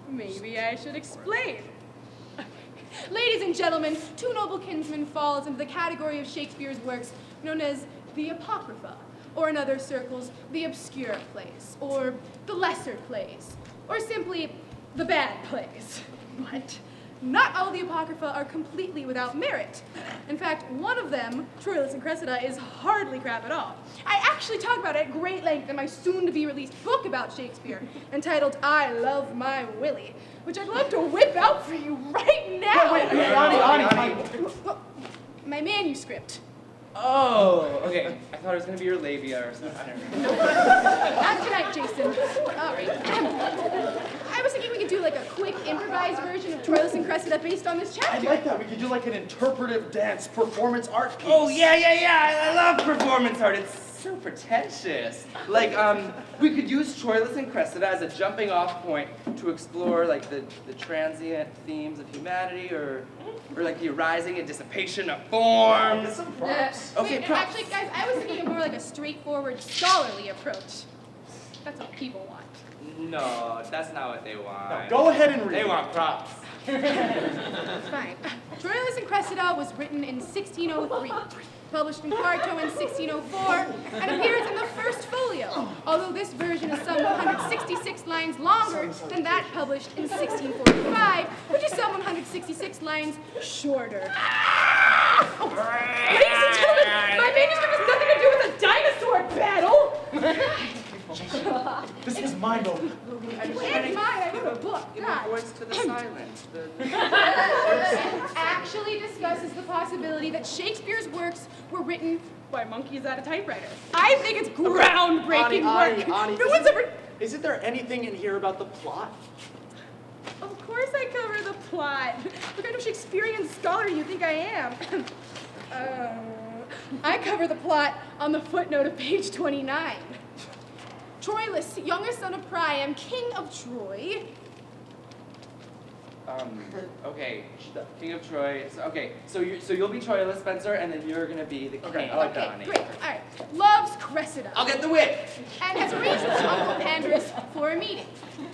Maybe I should explain. Ladies and gentlemen, Two Noble Kinsmen falls into the category of Shakespeare's works known as the Apocrypha, or in other circles, the obscure plays, or the lesser plays, or simply the bad plays. But not all the Apocrypha are completely without merit. In fact, one of them, Troilus and Cressida, is hardly crap at all. I actually talk about it at great length in my soon-to-be-released book about Shakespeare, entitled I Love My Willie, which I'd love to whip out for you right now. Wait, Ani. My manuscript. Oh, okay. I thought it was gonna be your labia or something. Not tonight, Jason. All right. I was thinking we could do like a quick improvised version of Troilus and Cressida based on this I chapter. like that. We could do like an interpretive dance performance art piece. Oh, yeah. I love performance art. It's so pretentious. Like, we could use Troilus and Cressida as a jumping off point to explore, like, the transient themes of humanity or like the arising and dissipation of forms. Some props. Okay, Wait, props. actually, guys, I was thinking of more like a straightforward, scholarly approach. That's what people want. No, that's not what they want. Go ahead and read. They want props. Fine. Troilus and Cressida was written in 1603, published in quarto in 1604, and appears in the first folio, although this version is some 166 lines longer than that published in 1645, which is some 166 lines shorter. Oh, ladies and gentlemen, my manuscript has nothing to do with a dinosaur battle! This is my moment. And mine, I wrote a book. Give God. a voice to the silent. Actually discusses the possibility that Shakespeare's works were written by monkeys at a typewriter. I think it's groundbreaking work. No one's ever. Isn't there anything in here about the plot? Of course I cover the plot. What kind of Shakespearean scholar do you think I am? I cover the plot on the footnote of page 29. Troilus, younger son of Priam, king of Troy. Okay, King of Troy. So you'll be Troilus, Spencer, and then you're gonna be the king. Okay, I like that. Donnie. Great. All right. Loves Cressida. I'll get the whip. And has arranged with Uncle Pandrus for a meeting.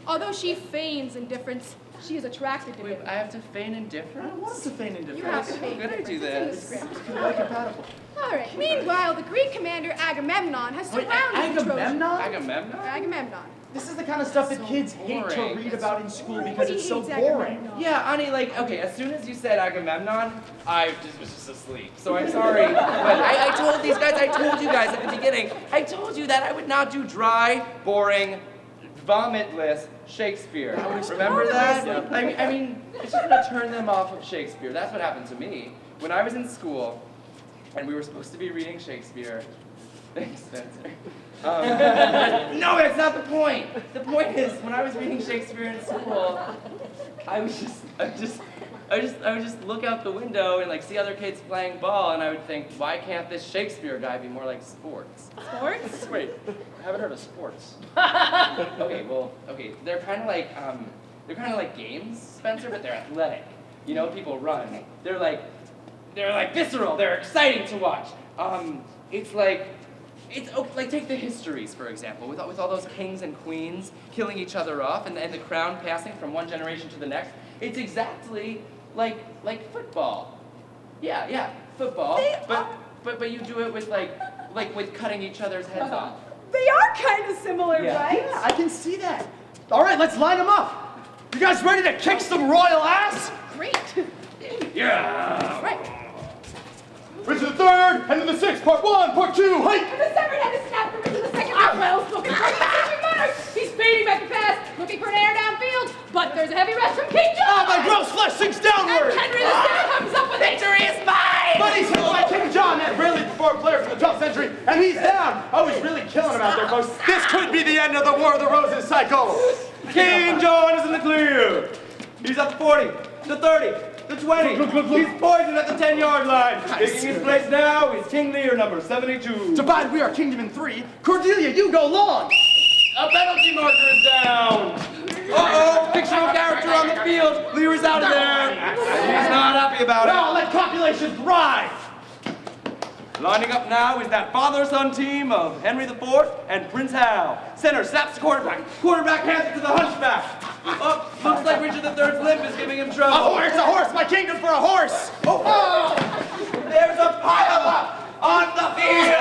Although she feigns indifference, she is attracted to Wait, him. I have to feign indifference? I want to feign indifference. You have to feign How could I do indifference. It's this? in the script. Really compatible. All right. Meanwhile, the Greek commander Agamemnon has surrounded the Trojans. Agamemnon? Agamemnon. This is the kind of stuff that So kids hate to boring. read about in school because Nobody it's so hates boring. Agamemnon. Yeah, Ani, okay, as soon as you said Agamemnon, I was just asleep. So I'm sorry, but I told these guys, I told you guys at the beginning, I told you that I would not do dry, boring, vomitless Shakespeare. Remember that? I mean, it's just gonna turn them off of Shakespeare. That's what happened to me. When I was in school, and we were supposed to be reading Shakespeare. Thanks, Spencer. No, that's not the point. The point is, when I was reading Shakespeare in school, I would just look out the window and like see other kids playing ball, and I would think, why can't this Shakespeare guy be more like sports? Sports? Wait, I haven't heard of sports. Okay, they're kind of like games, Spencer, but they're athletic. You know, people run. They're like visceral. They're exciting to watch. It's take the histories, for example, with all those kings and queens killing each other off and the crown passing from one generation to the next. It's exactly like football. Yeah, football. But you do it with with cutting each other's heads off. They are kind of similar, right? Yeah, I can see that. All right, let's line them up. You guys ready to kick some royal ass? Great. Yeah. Right. Richard III, Henry VI, Part 1, Part 2, hike! The severed head is snapped from Richard II. Well, looking for the monarch. He's fading back to pass, looking for an air downfield. But there's a heavy rush from King John. My gross flesh sinks downward. And Henry VI comes up with Victory is mine! But he's hit by King John, that rarely performed player from the 12th century, and he's down. Oh, he's really killing him out there, folks. This could be the end of the War of the Roses cycle. King John is in the clear. He's at the 40, the 30, the 20. He's poisoned at the 10-yard line. Taking his place now is King Lear, number 72. Divide we are kingdom in three. Cordelia, you go long. A penalty marker is down. Uh-oh, fictional character on the field. Lear is out of there. He's not happy about Now it. let copulation thrive. Lining up now is that father-son team of Henry IV and Prince Hal. Center snaps to quarterback. Quarterback hands it to the hunchback. Oh, looks like Richard III's limp is giving him trouble. A horse, my kingdom for a horse. Oh, there's a pile-up on the field!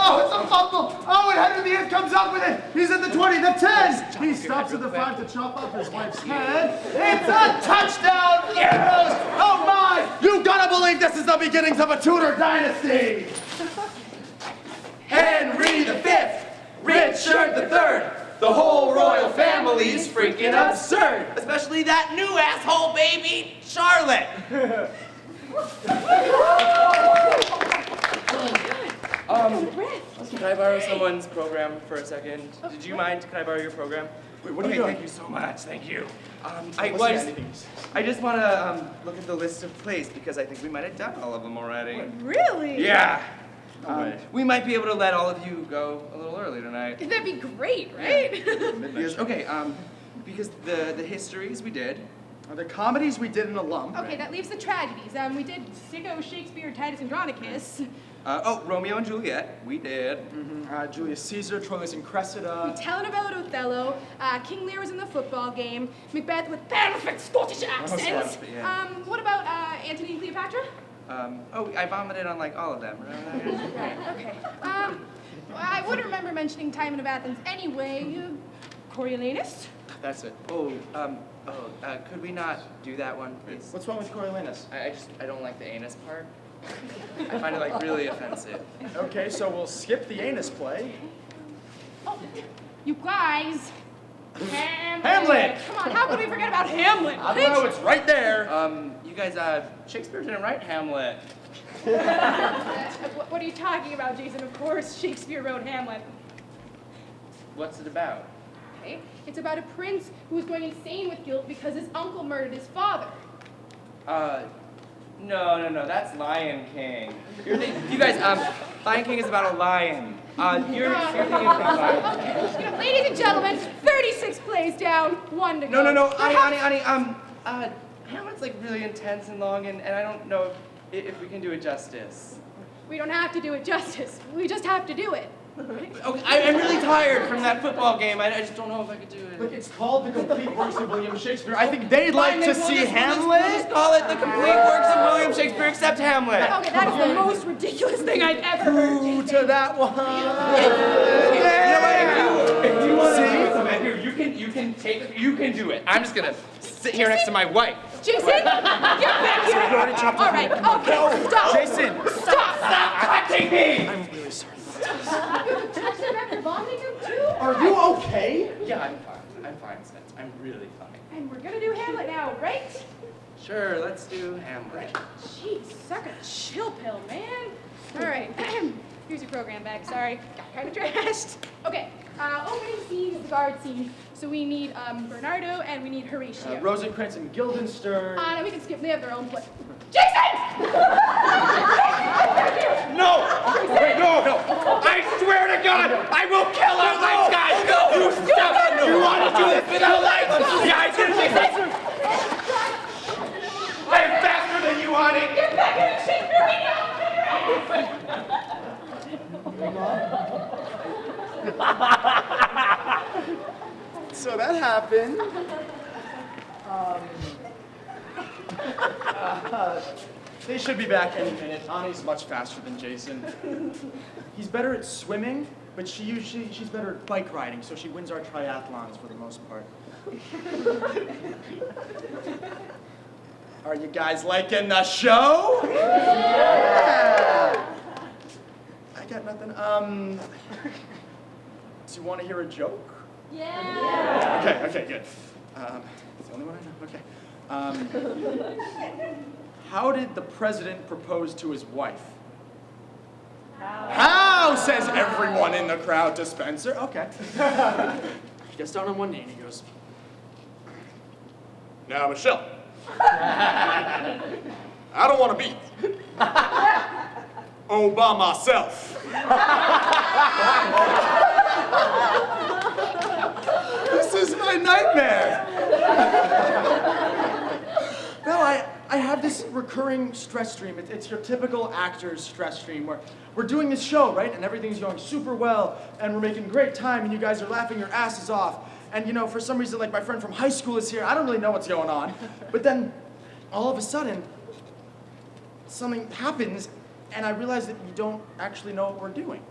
Oh, it's a fumble. Oh, and Henry VIII comes up with it. He's at the 20, the 10. He stops at the 5 to chop off his wife's head. It's a touchdown, Heroes. Oh, my. You gotta believe this is the beginnings of a Tudor dynasty. Henry V, Richard III. The whole royal family's freaking absurd. Especially that new asshole baby, Charlotte. Can I borrow someone's program for a second? Did you mind? Can I borrow your program? Wait, what are you doing? Thank you so much. Thank you. I just want to look at the list of plays because I think we might have done all of them already. Really? Yeah. We might be able to let all of you go a little early tonight. That'd be great, right? Because the histories we did. The comedies we did in alum. Okay, that leaves the tragedies. We did Sicko, Shakespeare, Titus Andronicus. Romeo and Juliet, we did. Julius Caesar, Troilus and Cressida. Telenovela Othello. King Lear was in the football game. Macbeth with perfect Scottish accents. What about Antony and Cleopatra? I vomited on all of them. Right, okay. I would remember mentioning Timon of Athens anyway. Coriolanus? That's it. Could we not do that one, please? What's wrong with Coriolanus? I don't like the anus part. I find it really offensive. Okay, so we'll skip the anus play. Oh, you guys. Hamlet! Come on, how could we forget about Hamlet? I don't know, it's right there. You guys, Shakespeare didn't write Hamlet. What are you talking about, Jason? Of course, Shakespeare wrote Hamlet. What's it about? Okay, it's about a prince who was going insane with guilt because his uncle murdered his father. No, that's Lion King. You guys, Lion King is about a lion. You're thinking of King Lion. Ladies and gentlemen, 36 plays down, 1 to go. No, Ani, Hamlet's like really intense and long, and I don't know if we can do it justice. We don't have to do it justice. We just have to do it. Okay, I'm really tired from that football game. I just don't know if I could do it. Look, it's called The Complete Works of William Shakespeare. I think they'd like Fine, to we'll see just Hamlet. call it The Complete Works of William Shakespeare except Hamlet. Okay, that is the most ridiculous thing I've ever heard. Ooh, to that one. If you want to you can do it. I'm just gonna sit here next to my wife. Jason, get back here. All right, okay, stop. Jason. Stop. Stop touching me! I'm really sorry. You touched him after vomiting him too? Are you okay? Yeah, I'm fine. I'm fine, Spence. I'm really fine. And we're gonna do Hamlet now, right? Sure, let's do Hamlet. Jeez, suck a chill pill, man. All right, here's your program back. Sorry, got kind of trashed. Okay, opening scene is the guard scene. So we need Bernardo and we need Horatio. Rosencrantz and Guildenstern. No, we can skip. They have their own play. Jason! No! Wait, no! I swear to God, I will kill our lights, guys! No! You stop it! You want to do this without lights? Yeah, I did this! I am faster than you, honey! Get back here, Shakespeare! So that happened. They should be back any minute. Ani's much faster than Jason. He's better at swimming, but she's better at bike riding, so she wins our triathlons for the most part. Are you guys liking the show? Yeah. I got nothing. Do you want to hear a joke? Yeah. Okay, good. It's the only one I know. Okay. How did the president propose to his wife? How, says everyone in the crowd to Spencer. Okay. He gets down on one knee and he goes, "Now, Michelle, I don't want to be all by myself. This is my nightmare. No, I have this recurring stress stream. It's your typical actor's stress stream where we're doing this show, right? And everything's going super well, and we're making great time, and you guys are laughing your asses off. And you know, for some reason, like my friend from high school is here. I don't really know what's going on. But then, all of a sudden, something happens, and I realize that we don't actually know what we're doing.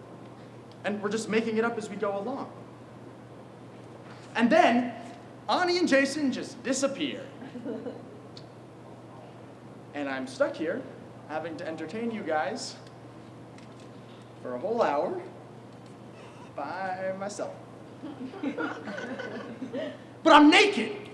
And we're just making it up as we go along. And then, Ani and Jason just disappear. And I'm stuck here, having to entertain you guys for a whole hour by myself. But I'm naked!